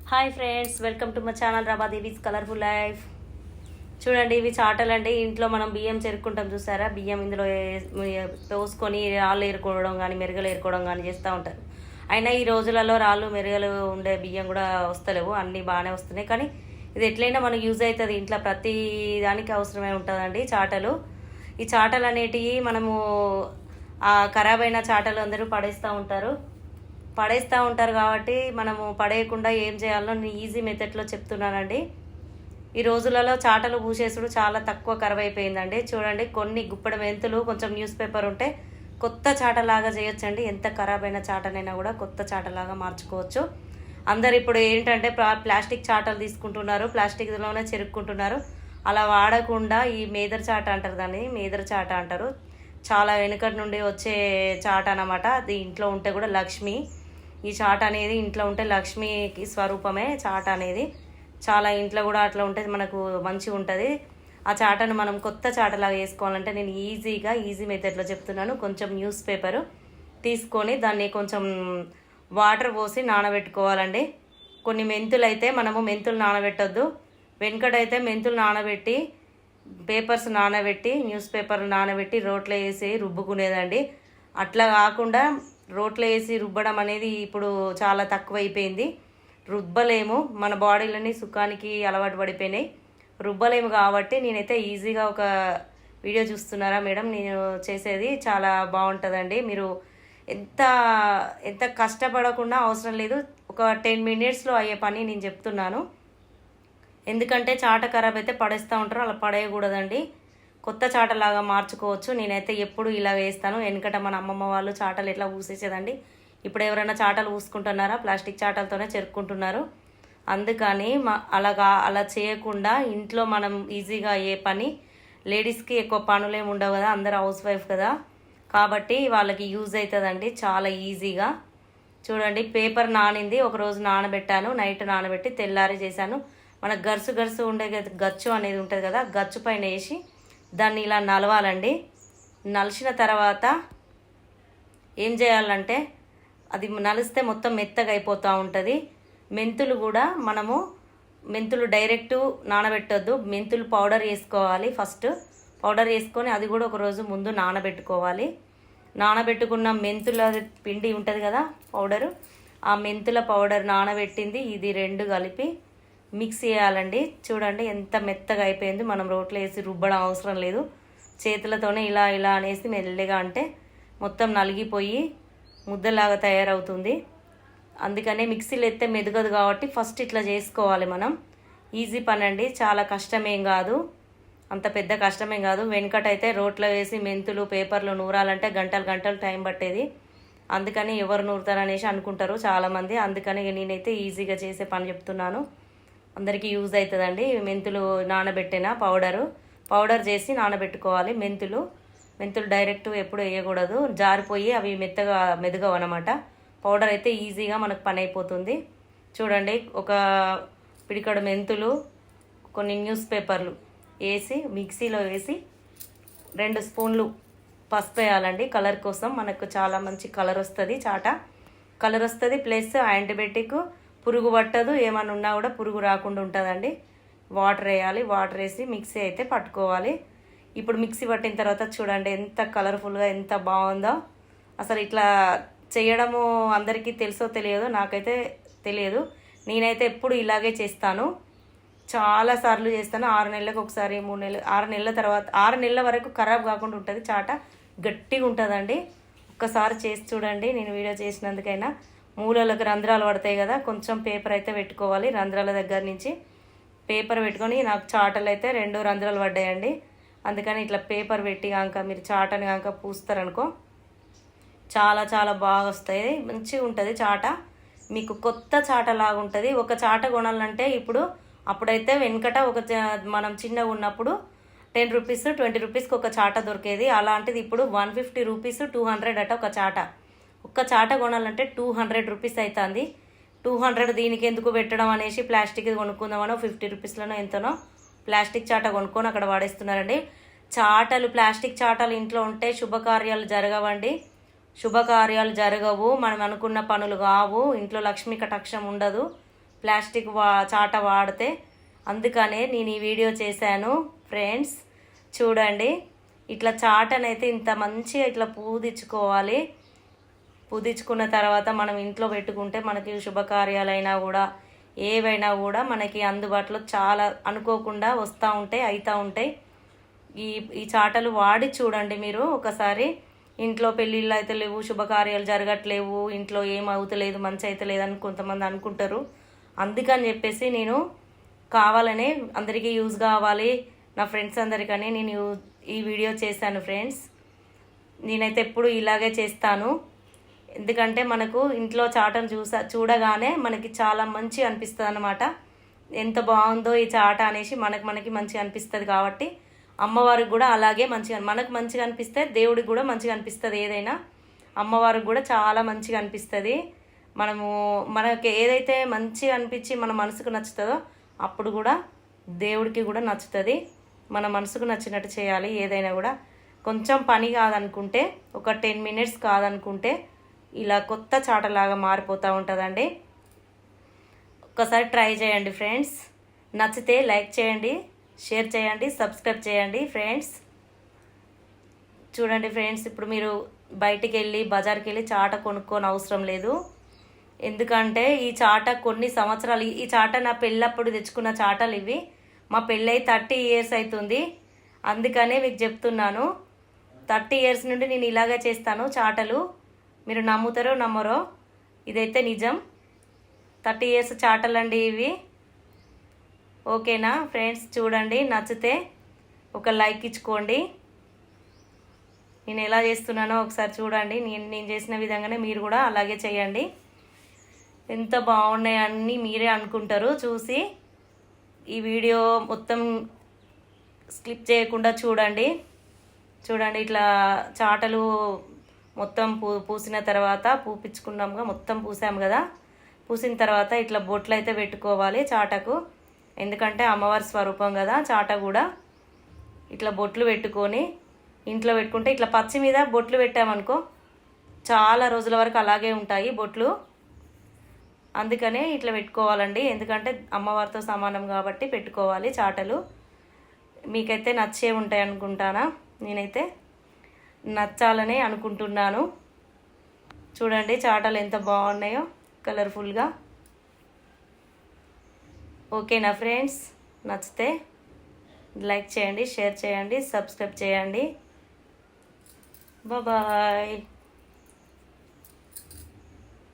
Hi friends, welcome to my channel Rabadevi's colourful life. చూడండి, ఇవి చాటలండి. ఇంట్లో మనం బియ్యం చెరుక్కుంటాం చూసారా, బియ్యం ఇందులో పోసుకొని రాళ్ళు ఏరుకోవడం కానీ మెరుగలు ఏరుకోవడం కానీ చేస్తూ ఉంటారు. అయినా ఈ రోజులలో రాళ్ళు మెరుగలు ఉండే బియ్యం కూడా వస్తలేవు, అన్నీ బాగానే వస్తున్నాయి. కానీ ఇది ఎట్లయినా మనకు యూజ్ అవుతుంది, ఇంట్లో ప్రతి దానికి అవసరమే ఉంటుందండి చాటలు. ఈ చాటలు అనేటివి మనము ఖరాబ్ అయిన చాటలు అందరూ పడేస్తూ ఉంటారు కాబట్టి మనము పడేయకుండా ఏం చేయాలో నేను ఈజీ మెథడ్లో చెప్తున్నానండి. ఈ రోజులలో చాటలు పూసేసుడు చాలా తక్కువ కరువైపోయిందండి. చూడండి, కొన్ని గుప్పడ మెంతులు, కొంచెం న్యూస్ పేపర్ ఉంటే కొత్త చాటలాగా చేయొచ్చండి. ఎంత ఖరాబ్ అయిన చాటనైనా కూడా కొత్త చాటలాగా మార్చుకోవచ్చు. అందరు ఇప్పుడు ఏంటంటే ప్లాస్టిక్ చాటలు తీసుకుంటున్నారు, ప్లాస్టిక్లోనే చెరుక్కుంటున్నారు. అలా వాడకుండా ఈ మేదర్ చాట అంటారు, దాన్ని మేదర్ చాట అంటారు. చాలా వెనుకటి నుండి వచ్చే చాట అన్నమాట. అది ఇంట్లో ఉంటే కూడా లక్ష్మి, ఈ చాట అనేది ఇంట్లో ఉంటే లక్ష్మికి స్వరూపమే చాట అనేది. చాలా ఇంట్లో కూడా అట్లా ఉంటే మనకు మంచిగా ఉంటుంది. ఆ చాటను మనం కొత్త చాటలాగా వేసుకోవాలంటే నేను ఈజీ మెథడ్లో చెప్తున్నాను. కొంచెం న్యూస్ పేపరు తీసుకొని దాన్ని కొంచెం వాటర్ పోసి నానబెట్టుకోవాలండి. కొన్ని మెంతులు అయితే మనము మెంతులు నానబెట్టొద్దు. వెనుకటైతే మెంతులు నానబెట్టి, పేపర్స్ నానబెట్టి, న్యూస్ పేపర్ నానబెట్టి రోట్లో వేసి రుబ్బుకునేదండి. అట్లా కాకుండా రోట్లో వేసి రుబ్బడం అనేది ఇప్పుడు చాలా తక్కువైపోయింది. రుబ్బలేము, మన బాడీలని సుఖానికి అలవాటు పడిపోయినాయి, రుబ్బలేము. కాబట్టి నేనైతే ఈజీగా ఒక వీడియో చూస్తున్నారా మేడం, నేను చేసేది చాలా బాగుంటుందండి. మీరు ఎంత ఎంత కష్టపడకుండా అవసరం లేదు, ఒక 10 minutesలో అయ్యే పని నేను చెప్తున్నాను. ఎందుకంటే చాట ఖరాబ్ అయితే పడేస్తూ ఉంటారు, అలా పడేయకూడదండి. కొత్త చాటలాగా మార్చుకోవచ్చు. నేనైతే ఎప్పుడు ఇలా వేస్తాను. వెనకట మన అమ్మమ్మ వాళ్ళు చాటలు ఎట్లా ఊసేసేదండి. ఇప్పుడు ఎవరైనా చాటలు ఊసుకుంటున్నారా? ప్లాస్టిక్ చాటలతోనే చెరుక్కుంటున్నారు. అందుకని అలా చేయకుండా ఇంట్లో మనం ఈజీగా అయ్యే పని, లేడీస్కి ఎక్కువ పనులేమి ఉండవు కదా, అందరూ హౌస్ వైఫ్ కదా, కాబట్టి వాళ్ళకి యూజ్ అవుతుందండి చాలా ఈజీగా. చూడండి, పేపర్ నానింది, ఒకరోజు నానబెట్టాను, నైట్ నానబెట్టి తెల్లారి చేశాను. మనకు గరుసు ఉండే గచ్చు అనేది ఉంటుంది కదా, గచ్చు పైన వేసి దాన్ని ఇలా నలవాలండి. నలిచిన తర్వాత ఏం చేయాలంటే, అది నలిస్తే మొత్తం మెత్తగా అయిపోతూ ఉంటుంది. మెంతులు కూడా మెంతులు డైరెక్ట్ నానబెట్టొద్దు, మెంతులు పౌడర్ వేసుకోవాలి. ఫస్ట్ పౌడర్ వేసుకొని అది కూడా ఒకరోజు ముందు నానబెట్టుకోవాలి. నానబెట్టుకున్న మెంతుల పిండి ఉంటుంది కదా, పౌడరు, ఆ మెంతుల పౌడర్ నానబెట్టింది ఇది 2 కలిపి మిక్స్ చేయాలండి. చూడండి ఎంత మెత్తగా అయిపోయింది. మనం రోట్లో వేసి రుబ్బడం అవసరం లేదు, చేతులతోనే ఇలా అనేసి మెల్లిగా అంటే మొత్తం నలిగిపోయి ముద్దలాగా తయారవుతుంది. అందుకనే మిక్సీలో ఎత్తే మెదగదు కాబట్టి ఫస్ట్ ఇట్లా చేసుకోవాలి మనం. ఈజీ పని అండి, చాలా కష్టమేం కాదు, అంత పెద్ద కష్టమేం కాదు. వెనకటైతే రోట్లో వేసి మెంతులు పేపర్లు నూరాలంటే గంటలు టైం పట్టేది. అందుకని ఎవరు నూరుతారనేసి అనుకుంటారు చాలామంది. అందుకని నేనైతే ఈజీగా చేసే పని చెప్తున్నాను, అందరికీ యూజ్ అవుతుందండి. మెంతులు నానబెట్టిన పౌడర్ చేసి నానబెట్టుకోవాలి. మెంతులు డైరెక్ట్ ఎప్పుడు వేయకూడదు, జారిపోయి అవి మెదగవు అనమాట. పౌడర్ అయితే ఈజీగా మనకు పని అయిపోతుంది. చూడండి, ఒక పిడికడు మెంతులు, కొన్ని న్యూస్ పేపర్లు వేసి మిక్సీలో వేసి 2 స్పూన్లు పసుపు వేయాలండి. కలర్ కోసం మనకు చాలా మంచి కలర్ వస్తుంది, చాట కలర్ వస్తుంది. ప్లస్ యాంటీబయాటిక్, పురుగు పట్టదు, ఏమన్నా ఉన్నా కూడా పురుగు రాకుండా ఉంటుందండి. వాటర్ వేయాలి, వాటర్ వేసి మిక్సీ అయితే పట్టుకోవాలి. ఇప్పుడు మిక్సీ పట్టిన తర్వాత చూడండి ఎంత కలర్ఫుల్గా ఎంత బాగుందో. అసలు ఇట్లా చేయడము అందరికీ తెలుసో తెలియదో, నాకైతే తెలియదు. నేనైతే ఎప్పుడు ఇలాగే చేస్తాను, చాలాసార్లు చేస్తాను. 6 నెలలకు ఒకసారి, 3 నెలలు, 6 నెలల తర్వాత, 6 నెలల వరకు ఖరాబ్ కాకుండా ఉంటుంది. చాట గట్టిగా ఉంటుందండి. ఒక్కసారి చేసి చూడండి. నేను వీడియో చేసినందుకైనా మూలలకు రంధ్రాలు పడతాయి కదా, కొంచెం పేపర్ అయితే పెట్టుకోవాలి. రంధ్రాల దగ్గర నుంచి పేపర్ పెట్టుకొని, నాకు చాటలు అయితే 2 రంధ్రాలు పడ్డాయండి. అందుకని ఇట్లా పేపర్ పెట్టి కనుక మీరు చాటని కనుక పూస్తారనుకో చాలా బాగా వస్తాయి, మంచిగా ఉంటుంది చాట. మీకు కొత్త చాట లాగా ఉంటుంది. ఒక చాట కొనాలంటే అప్పుడైతే వెనకట మనం చిన్నగా ఉన్నప్పుడు 10 రూపీస్ 20 రూపీస్కి ఒక చాట దొరికేది. అలాంటిది ఇప్పుడు 150 రూపీస్ 200 అట ఒక చాట. ఒక్క చాట కొనాలంటే 200 రూపీస్ అవుతుంది. 200 దీనికి ఎందుకు పెట్టడం అనేసి ప్లాస్టిక్ కొనుక్కుందామనో 50 రూపీస్లోనో ఎంతనో ప్లాస్టిక్ చాట కొనుక్కొని అక్కడ వాడేస్తున్నారండి. ప్లాస్టిక్ చాటలు ఇంట్లో ఉంటే శుభకార్యాలు జరగవండి. శుభకార్యాలు జరగవు, మనం అనుకున్న పనులు కావు, ఇంట్లో లక్ష్మీ కటాక్షం ఉండదు. ప్లాస్టిక్ చాట వాడితే. అందుకనే నేను ఈ వీడియో చేశాను ఫ్రెండ్స్. చూడండి, ఇట్లా చాటనైతే ఇంత మంచిగా ఇట్లా పూదించుకోవాలి. పూదించుకున్న తర్వాత మనం ఇంట్లో పెట్టుకుంటే మనకి శుభకార్యాలైనా కూడా ఏవైనా కూడా మనకి అందుబాటులో చాలా అనుకోకుండా వస్తూ ఉంటాయి, అవుతూ ఉంటాయి. ఈ చాటలు వాడి చూడండి మీరు ఒకసారి. ఇంట్లో పెళ్ళిళ్ళు అయితే లేవు, శుభకార్యాలు జరగట్లేవు, ఇంట్లో ఏం అవుతలేదు, మంచి అవుతలేదు అని కొంతమంది అనుకుంటారు. అందుకని చెప్పేసి నేను కావాలనే అందరికీ యూజ్ కావాలి, నా ఫ్రెండ్స్ అందరికని నేను ఈ వీడియో చేశాను ఫ్రెండ్స్. నేనైతే ఎప్పుడు ఇలాగే చేస్తాను. ఎందుకంటే మనకు ఇంట్లో చాటను చూడగానే మనకి చాలా మంచి అనిపిస్తుంది అన్నమాట. ఎంత బాగుందో ఈ చాట అనేసి మనకి మంచిగా అనిపిస్తుంది. కాబట్టి అమ్మవారికి కూడా అలాగే మంచిగా, మనకు మంచిగా అనిపిస్తే దేవుడికి కూడా మంచిగా అనిపిస్తుంది. ఏదైనా అమ్మవారికి కూడా చాలా మంచిగా అనిపిస్తుంది. మనకి ఏదైతే మంచిగా అనిపించి మన మనసుకు నచ్చుతుందో అప్పుడు కూడా దేవుడికి కూడా నచ్చుతుంది. మన మనసుకు నచ్చినట్టు చేయాలి. ఏదైనా కూడా కొంచెం పని కాదనుకుంటే, ఒక 10 minutes కాదనుకుంటే ఇలా కొత్త చాటలాగా మారిపోతూ ఉంటుందండి. ఒక్కసారి ట్రై చేయండి ఫ్రెండ్స్. నచ్చితే లైక్ చేయండి, షేర్ చేయండి, సబ్స్క్రైబ్ చేయండి ఫ్రెండ్స్. చూడండి ఫ్రెండ్స్, ఇప్పుడు మీరు బయటికి వెళ్ళి బజార్కి వెళ్ళి చాట కొనుక్కోని అవసరం లేదు. ఎందుకంటే ఈ చాట కొన్ని సంవత్సరాలు, ఈ చాట నా పెళ్ళప్పుడు తెచ్చుకున్న చాటలు ఇవి. మా పెళ్ళై 30 years అవుతుంది. అందుకనే మీకు చెప్తున్నాను, 30 years నుండి నేను ఇలాగే చేస్తాను చాటలు. మీరు నమ్ముతారో నమ్మరో, ఇదైతే నిజం. 30 years చాటలండి ఇవి. ఓకేనా ఫ్రెండ్స్? చూడండి, నచ్చితే ఒక లైక్ ఇచ్చుకోండి. నేను ఎలా చేస్తున్నానో ఒకసారి చూడండి. నేను చేసిన విధంగానే మీరు కూడా అలాగే చేయండి. ఎంత బాగున్నాయని మీరే అనుకుంటారు చూసి. ఈ వీడియో మొత్తం స్కిప్ చేయకుండా చూడండి. ఇట్లా చాటలు మొత్తం పూసిన తర్వాత, పూపించుకున్నాముగా, మొత్తం పూసాము కదా. పూసిన తర్వాత ఇట్లా బొట్లు అయితే పెట్టుకోవాలి చాటకు. ఎందుకంటే అమ్మవారి స్వరూపం కదా చాట కూడా. ఇట్లా బొట్లు పెట్టుకొని ఇంట్లో పెట్టుకుంటే, ఇట్లా పచ్చి మీద బొట్లు పెట్టామనుకో చాలా రోజుల వరకు అలాగే ఉంటాయి బొట్లు. అందుకనే ఇట్లా పెట్టుకోవాలండి. ఎందుకంటే అమ్మవారితో సమానం కాబట్టి పెట్టుకోవాలి చాటలు. మీకైతే నచ్చే ఉంటాయి అనుకుంటానా. నేనైతే నచ్చాలనే అనుకుంటున్నాను. చూడండి చాటలు ఎంత బాగున్నాయో కలర్ఫుల్గా. ఓకేనా ఫ్రెండ్స్? నచ్చితే లైక్ చేయండి, షేర్ చేయండి, సబ్స్క్రైబ్ చేయండి. బాయ్.